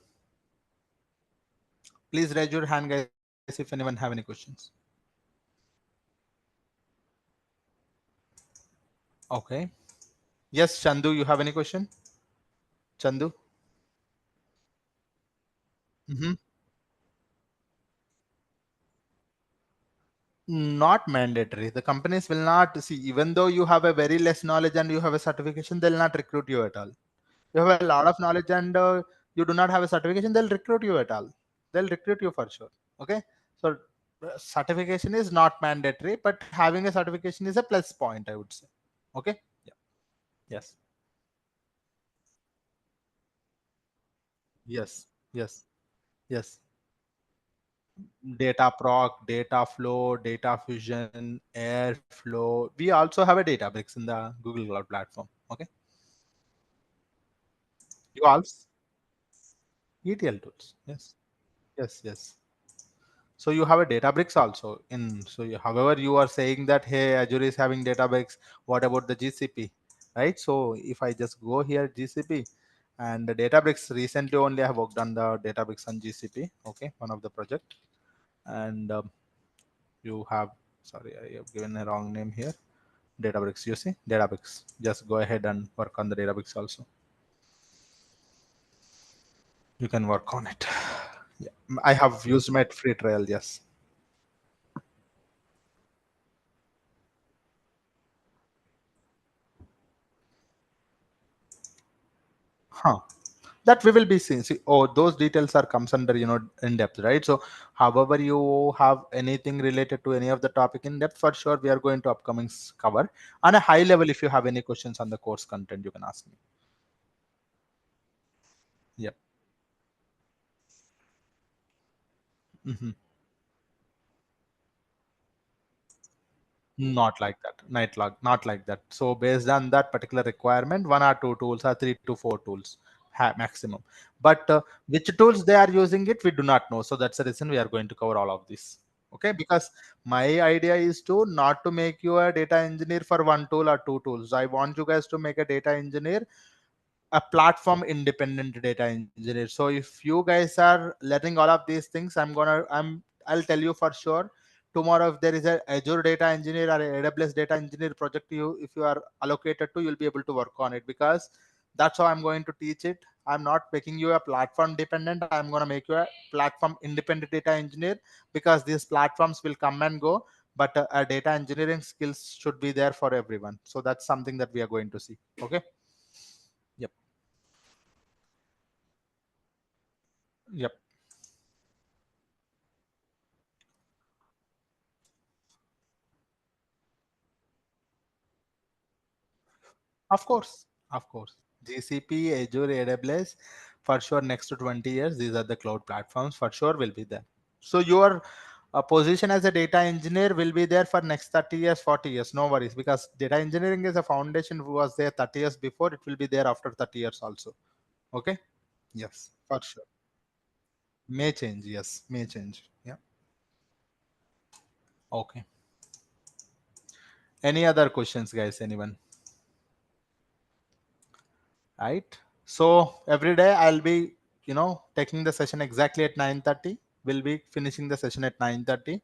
Please raise your hand, guys, if anyone have any questions. Okay. Yes, Chandu, you have any question? Chandu? Hmm. Not mandatory. The companies will not see, even though you have a very less knowledge and you have a certification, they'll not recruit you at all. You have a lot of knowledge and you do not have a certification, they'll recruit you at all. They'll recruit you for sure. Okay. So certification is not mandatory, but having a certification is a plus point, I would say. Okay. Yeah. Yes. Yes. Yes. Yes. Data proc, data flow, data fusion, airflow. We also have a Databricks in the Google Cloud platform. Okay. You also ETL tools. Yes. Yes. Yes. So you have a Databricks also in. So however you are saying that hey, Azure is having Databricks. What about the GCP? Right. So if I just go here GCP and the Databricks, recently only I have worked on the Databricks on GCP. Okay, one of the project. And you have, sorry, I have given a wrong name here. Databricks, you see, Databricks. Just go ahead and work on the Databricks also. You can work on it. Yeah, I have used my free trial. Yes. Huh. That we will be seeing. See, oh, those details are comes under in depth, right? So, however, you have anything related to any of the topic in depth, for sure, we are going to upcoming cover. On a high level, if you have any questions on the course content, you can ask me. Yep. Mhm. Not like that. Night log, not like that. So based on that particular requirement, one or two tools or three to four tools maximum. But which tools they are using it, we do not know. So that's the reason we are going to cover all of this. Okay, because my idea is to not to make you a data engineer for one tool or two tools. I want you guys to make a data engineer, a platform independent data engineer. So if you guys are learning all of these things, I'll tell you for sure tomorrow if there is a Azure data engineer or a AWS data engineer project, you if you are allocated to, you'll be able to work on it, because that's how I'm going to teach it. I'm not making you a platform dependent, I'm going to make you a platform independent data engineer, because these platforms will come and go, but a data engineering skills should be there for everyone. So that's something that we are going to see. Okay. Yep. Yep. Of course, of course. GCP, Azure, AWS, for sure. Next to 20 years, these are the cloud platforms. For sure, will be there. So your position as a data engineer will be there for next 30 years, 40 years. No worries, because data engineering is a foundation who was there 30 years before. It will be there after 30 years also. Okay. Yes, for sure. May change. Yes, may change. Yeah. Okay. Any other questions, guys? Anyone? Right. So every day I'll be taking the session exactly at 9:30. We'll be finishing the session at 9:30,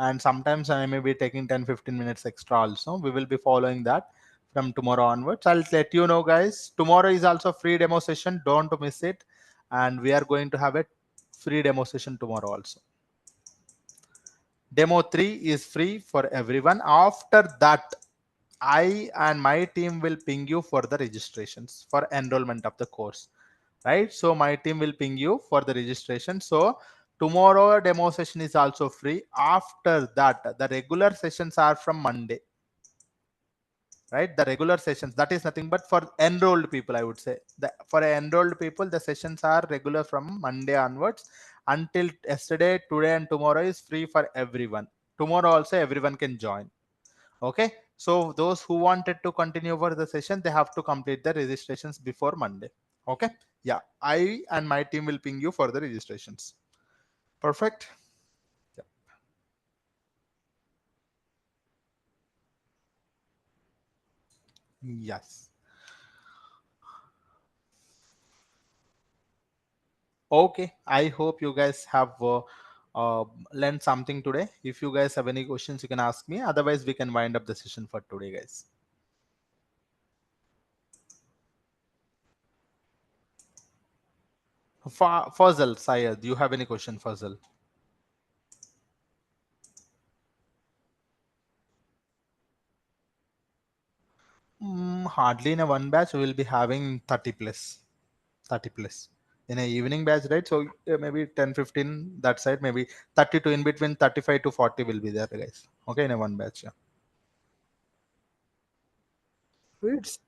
and sometimes I may be taking 10-15 minutes extra also. We will be following that. from tomorrow onwards. I'll let you know, guys. Tomorrow is also free demo session. Don't miss it. And we are going to have a free demo session tomorrow also. Demo 3 is free for everyone. After that, I and my team will ping you for the registrations for enrollment of the course, right? So my team will ping you for the registration. So tomorrow demo session is also free. After that, the regular sessions are from Monday, right? The regular sessions, that is nothing but for enrolled people, I would say. For enrolled people, the sessions are regular from Monday onwards. Until yesterday, today and tomorrow is free for everyone. Tomorrow also everyone can join. Okay, so those who wanted to continue over the session, they have to complete the registrations before Monday. Okay, yeah, I and my team will ping you for the registrations. Perfect. Yeah. Yes. Okay, I hope you guys have learned something today. If you guys have any questions, you can ask me. Otherwise, we can wind up the session for today, guys. Fazal, Syed, do you have any question, Fazal? Hardly in a one batch, we will be having 30 plus. 30 plus in a evening batch, right? So maybe 10 15 that side, maybe 32 in between, 35 to 40 will be there, guys. Okay, in a one batch. Yeah. It's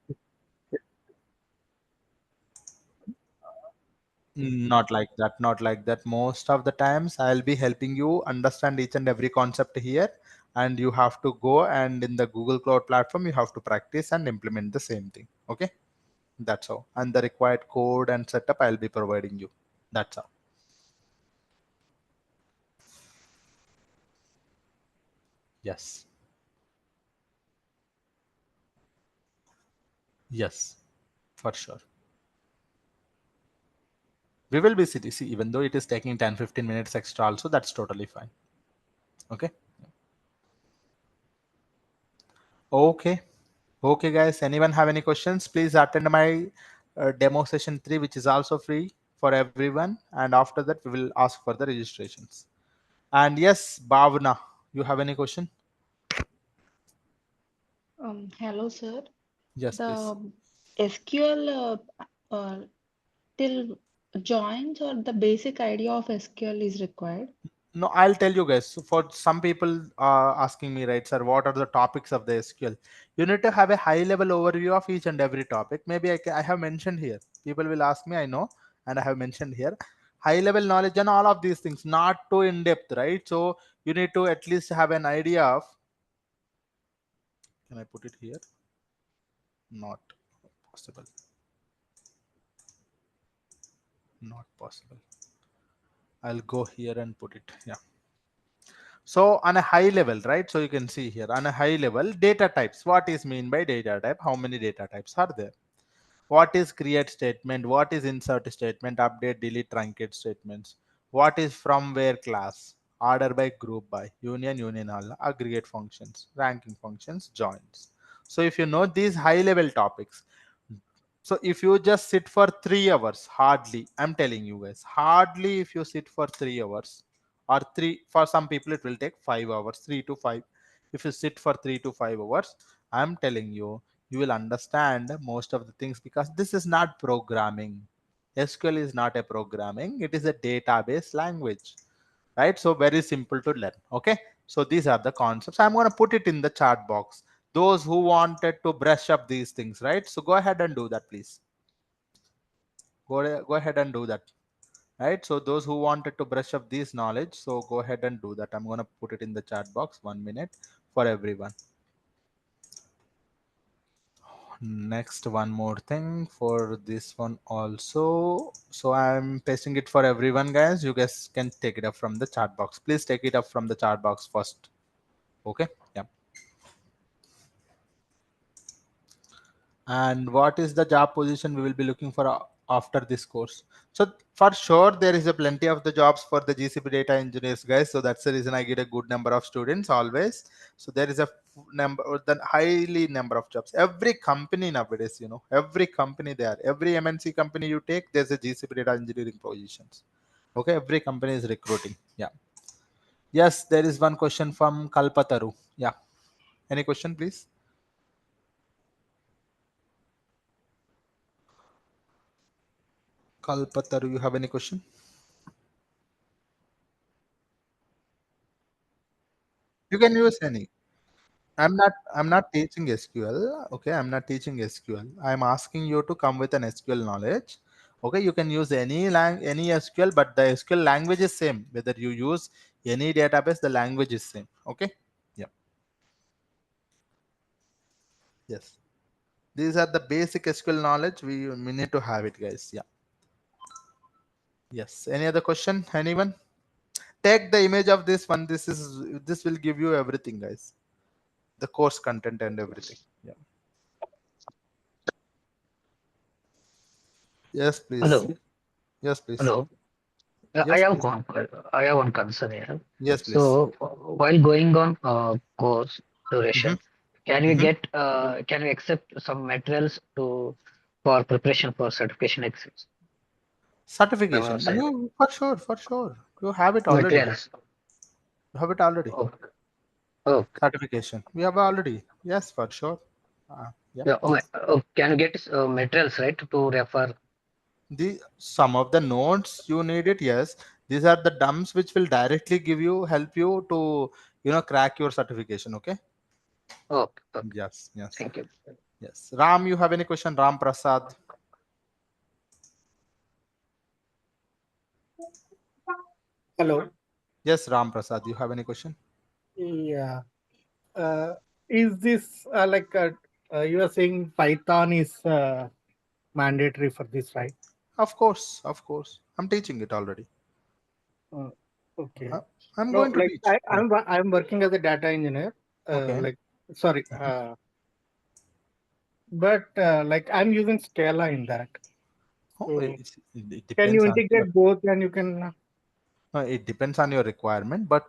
not like that, not like that. Most of the times I'll be helping you understand each and every concept here, and you have to go and in the Google Cloud platform you have to practice and implement the same thing. Okay, that's all. And the required code and setup I'll be providing you. That's all. Yes. Yes, for sure. We will be CTC, even though it is taking 10-15 minutes extra also, that's totally fine. Okay. Okay. Okay, guys. Anyone have any questions? Please attend my demo session 3, which is also free for everyone. And after that, we will ask for the registrations. And yes, Bhavna, you have any question? Hello, sir. Yes, please. The SQL till joins or the basic idea of SQL is required. No, I'll tell you guys. So for some people asking me, right, sir, what are the topics of the SQL? You need to have a high level overview of each and every topic. Maybe I have mentioned here. People will ask me, I know, and I have mentioned here high level knowledge and all of these things, not too in depth, right? So you need to at least have an idea of. Can I put it here? Not possible. Not possible. I'll go here and put it. Yeah. So on a high level, right? So you can see here on a high level, data types. What is mean by data type? How many data types are there? What is create statement? What is insert statement? Update, delete, truncate statements? What is from where class? Order by, group by, union all, aggregate functions, ranking functions, joins. So if you know these high level topics, so if you just sit for 3 hours, hardly, I'm telling you guys, hardly if you sit for 3 hours, or three, for some people it will take 5 hours, 3 to 5. If you sit for 3 to 5 hours, I'm telling you, you will understand most of the things, because this is not programming. SQL is not a programming, it is a database language, right? So very simple to learn. Okay, so these are the concepts. I'm going to put it in the chat box, those who wanted to brush up these things, right? So go ahead and do that, please. Go ahead and do that, right? So those who wanted to brush up this knowledge, so go ahead and do that. I'm going to put it in the chat box. 1 minute for everyone. Next, one more thing for this one also. So I'm pasting it for everyone, guys. You guys can take it up from the chat box. Please take it up from the chat box first. Okay. Yeah. And what is the job position we will be looking for after this course? So for sure there is a plenty of the jobs for the GCP data engineers, guys. So that's the reason I get a good number of students always. So there is a highly number of jobs. Every company nowadays, every company there, every MNC company you take, there's a GCP data engineering positions. Okay, every company is recruiting. Yeah. Yes, there is one question from Kalpataru. Yeah. Any question, please? Kalpataru, you have any question? You can use any. I'm not teaching SQL. Okay, I'm not teaching SQL. I'm asking you to come with an SQL knowledge. Okay, you can use any SQL, but the SQL language is same. Whether you use any database, the language is same. Okay. Yeah. Yes. These are the basic SQL knowledge. We need to have it, guys. Yeah. Yes. Any other question? Anyone? Take the image of this one. This will give you everything, guys. The course content and everything. Yeah. Yes, please. Hello, Yes, please. hello. Yes, please. I have one concern here. Yes, please. So while going on course Mm-hmm. duration, Mm-hmm. can we accept some materials to for preparation for certification exams from our Certification. side? You for sure. You have it already. Materials. You have it already. Okay. Okay. Certification. We have already. Yes, for sure. Yeah. Yeah. Can you get materials right to refer? The some of the notes you need it. Yes. These are the dumps which will directly help you to crack your certification. Okay. Okay. Okay. Yes. Yes. Thank you. Yes. Ram, you have any question? Ram Prasad. Hello. Yes, Ram Prasad. You have any question? Yeah. Uh, is this you are saying Python is mandatory for this, right? Of course. Of course. I'm teaching it already. Uh, okay. I'm No, going to teach. Yeah. I'm working as a data engineer. Okay. Sorry. But I'm using Scala in that. Oh, So it can you depends on your integrate both and you can? it depends on your requirement, but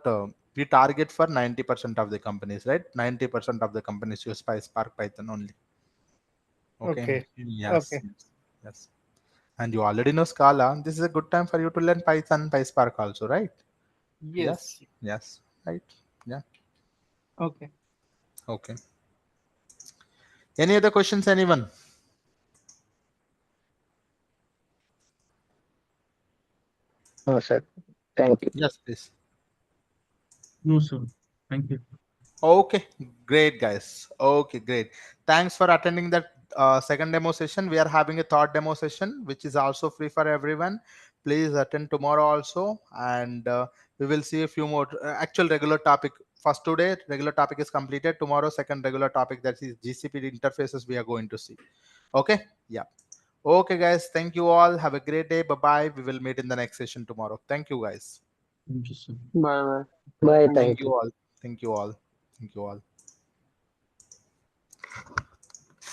we target for 90% of the companies, right? 90% of the companies use Spark Python only. Okay. Okay. Yes, Okay. yes, yes. And you already know Scala. This is a good time for you to learn Python, PySpark also, right? Yes. Yes, yes, right. Yeah. Okay. Okay. Any other questions, anyone? Oh, sir. Thank you. Yes, please. No, sir. Thank you. Okay, great, guys. Okay, great. Thanks for attending that second demo session. We are having a third demo session, which is also free for everyone. Please attend tomorrow also, and we will see a few more actual regular topic. First today, regular topic is completed. Tomorrow, second regular topic, that is GCP interfaces, we are going to see. Okay, yeah. Okay, guys. Thank you all. Have a great day. Bye bye. We will meet in the next session tomorrow. Thank you, guys. Thank you, sir. Bye bye. Bye. Thank Thank you you. all. Thank you all. Thank you all.